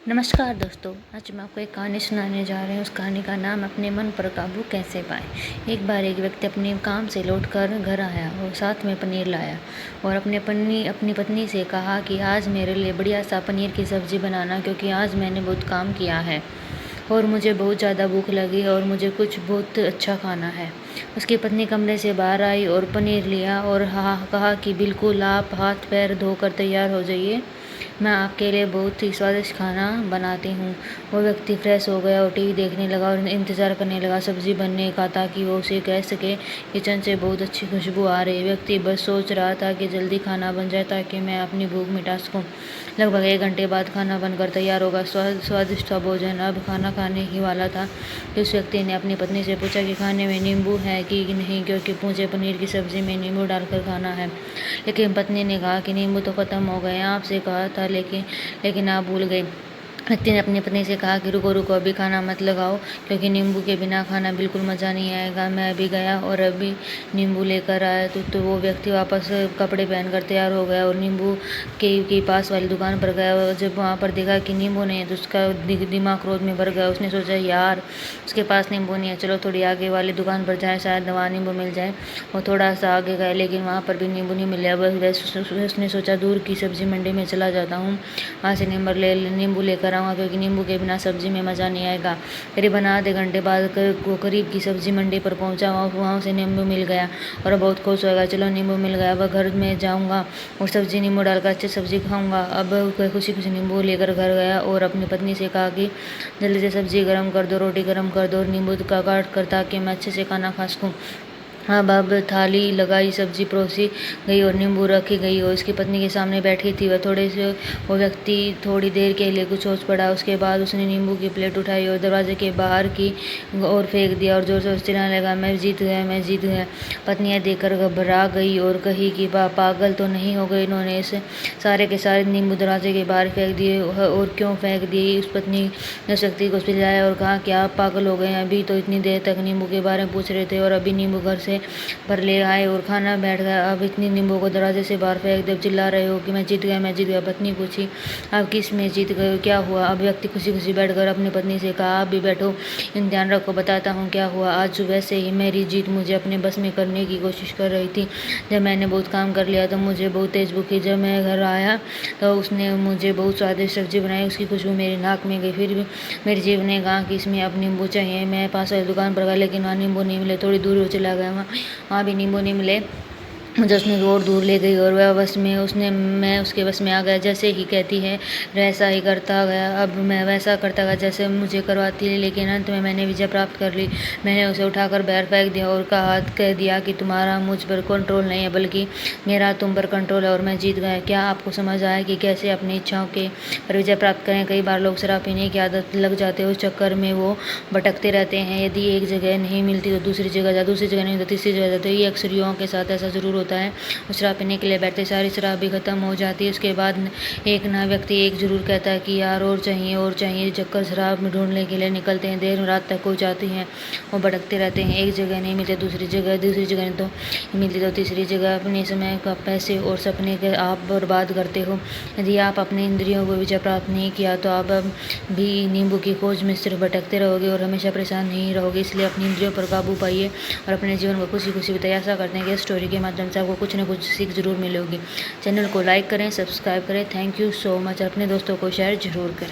नमस्कार दोस्तों, आज मैं आपको एक कहानी सुनाने जा रही हूँ। उस कहानी का नाम अपने मन पर काबू कैसे पाएं। एक बार एक व्यक्ति अपने काम से लौटकर घर आया और साथ में पनीर लाया और अपनी पत्नी से कहा कि आज मेरे लिए बढ़िया सा पनीर की सब्ज़ी बनाना, क्योंकि आज मैंने बहुत काम किया है और मुझे बहुत ज़्यादा भूख लगी और मुझे कुछ बहुत अच्छा खाना है। उसकी पत्नी कमरे से बाहर आई और पनीर लिया और कहा कि बिल्कुल, आप हाथ पैर धोकर तैयार हो जाइए, मैं आपके लिए बहुत ही स्वादिष्ट खाना बनाती हूँ। वो व्यक्ति फ्रेश हो गया और टीवी देखने लगा और इंतज़ार करने लगा सब्ज़ी बनने का, ताकि वो उसे कह सके किचन से बहुत अच्छी खुशबू आ रही है। व्यक्ति बस सोच रहा था कि जल्दी खाना बन जाए ताकि मैं अपनी भूख मिटा सकूँ। लगभग 1 घंटे बाद खाना बनकर तैयार होगा। स्वादिष्ट सा भोजन अब खाना खाने ही वाला था कि उस व्यक्ति ने अपनी पत्नी से पूछा कि खाने में नींबू है कि नहीं, क्योंकि मुझे पनीर की सब्ज़ी में नींबू डालकर खाना है। लेकिन पत्नी ने कहा कि नींबू तो ख़त्म हो गए, आपसे कहा था लेकिन आप भूल गए। व्यक्ति ने अपनी पत्नी से कहा कि रुको रुको, अभी खाना मत लगाओ, क्योंकि नींबू के बिना खाना बिल्कुल मज़ा नहीं आएगा। मैं अभी गया और अभी नींबू लेकर आया। तो वो व्यक्ति वापस कपड़े पहनकर तैयार हो गया और नींबू के पास वाली दुकान पर गया और जब वहाँ पर देखा कि नींबू नहीं है तो उसका दिमाग क्रोध में भर गया। उसने सोचा, यार उसके पास नींबू नहीं है, चलो थोड़ी आगे वाली दुकान पर जाए, शायद वहाँ नींबू मिल जाए। वो थोड़ा सा आगे गए लेकिन वहाँ पर भी नींबू नहीं मिला। बस उसने सोचा, दूर की सब्ज़ी मंडी में चला जाता हूँ, वहाँ से नींबू लेकर आऊँगा, क्योंकि नींबू के बिना सब्ज़ी में मज़ा नहीं आएगा। करीबन आधे घंटे बाद वो करीब की सब्ज़ी मंडी पर पहुँचा। वहाँ से नींबू मिल गया और बहुत खुश होगा, चलो नींबू मिल गया, अब घर में जाऊँगा और सब्ज़ी नींबू डालकर अच्छी सब्ज़ी खाऊँगा। अब खुशी खुशी नींबू लेकर घर गया और अपनी पत्नी से कहा कि जल्दी से सब्ज़ी गर्म कर दो, रोटी गर्म कर दो और नींबू का काट कर, ताकि मैं अच्छे से खाना खा सकूँ। हाँ, अब थाली लगाई, सब्जी परोसी गई और नींबू रखी गई और उसकी पत्नी के सामने बैठी थी। वो व्यक्ति थोड़ी देर के लिए कुछ सोच पड़ा। उसके बाद उसने नींबू की प्लेट उठाई और दरवाजे के बाहर की ओर फेंक दिया और जोर से चिल्लाने लगा, मैं जीत गया, मैं जीत गया। पत्नी यह देखकर घबरा गई और कही कि पागल तो नहीं हो गए, इन्होंने इस सारे के सारे नींबू दरवाजे के बाहर फेंक दिए। और क्यों फेंक दिए? उस पत्नी ने उस व्यक्ति को चिल्लाया और कहा कि आप पागल हो गए हैं, अभी तो इतनी देर तक नींबू के बारे में पूछ रहे थे और अभी नींबू घर से पर ले आए और खाना बैठ गया, अब इतनी नींबू को दरवाजे से बाहर फेंक दे, चिल्ला रहे हो कि मैं जीत गया, मैं जीत गया। पत्नी पूछी, आप किस में जीत गए हो, क्या हुआ? अब व्यक्ति खुशी खुशी बैठकर अपनी पत्नी से कहा, आप भी बैठो, ध्यान रखो, बताता हूँ क्या हुआ। आज सुबह से ही मेरी जीत मुझे अपने बस में करने की कोशिश कर रही थी। जब मैंने बहुत काम कर लिया तो मुझे बहुत तेज़ भूख थी। जब मैं घर आया तो उसने मुझे बहुत स्वादिष्ट सब्जी बनाई, उसकी खुशबू मेरी नाक में गई। फिर भी मेरी जीभ ने कहा कि इसमें अब नींबू चाहिए। मैं पास वाली दुकान पर गया लेकिन वहाँ नींबू नहीं मिले। थोड़ी दूर चला गया, वहाँ भी नींबू नहीं मिले। मुझे उसने और दूर ले गई और मैं उसके बस में आ गया। जैसे ही कहती है वैसा ही करता गया। अब मैं वैसा करता गया जैसे मुझे करवाती है, लेकिन अंत में मैंने विजय प्राप्त कर ली। मैंने उसे उठाकर बाहर फेंक दिया और कह दिया कि तुम्हारा मुझ पर कंट्रोल नहीं है, बल्कि मेरा तुम पर कंट्रोल है और मैं जीत गया। क्या आपको समझ आया कि कैसे अपनी इच्छाओं के पर विजय प्राप्त करें? कई बार लोग शराब पीने की आदत लग जाते हैं, उस चक्कर में वो भटकते रहते हैं। यदि एक जगह नहीं मिलती तो दूसरी जगह जा, दूसरी जगह नहीं तो तीसरी जगह जाते। ये अक्सर युवाओं के साथ ऐसा ज़रूर होता है। वो शराब पीने के लिए बैठते, सारी शराब भी ख़त्म हो जाती है। उसके बाद एक ना व्यक्ति एक जरूर कहता है कि यार और चाहिए और चाहिए। चक्कर शराब में ढूंढने के लिए निकलते हैं, देर रात तक हो जाती हैं। वो भटकते रहते हैं, एक जगह नहीं मिलते दूसरी जगह नहीं तो मिलती तो तीसरी जगह। अपने समय का, पैसे और सपने के आप बर्बाद करते हो। यदि आप अपने इंद्रियों को विजय प्राप्त नहीं किया तो आप भी नींबू की खोज में सिर्फ भटकते रहोगे और हमेशा परेशान नहीं रहोगे। इसलिए अपनी इंद्रियों पर काबू पाइए और अपने जीवन को खुशी खुशी बिताइए। आशा करते हैं कि इस स्टोरी के माध्यम से आपको कुछ न कुछ सीख जरूर मिलेगी। चैनल को लाइक करें, सब्सक्राइब करें। Thank you so much. अपने दोस्तों को शेयर जरूर करें।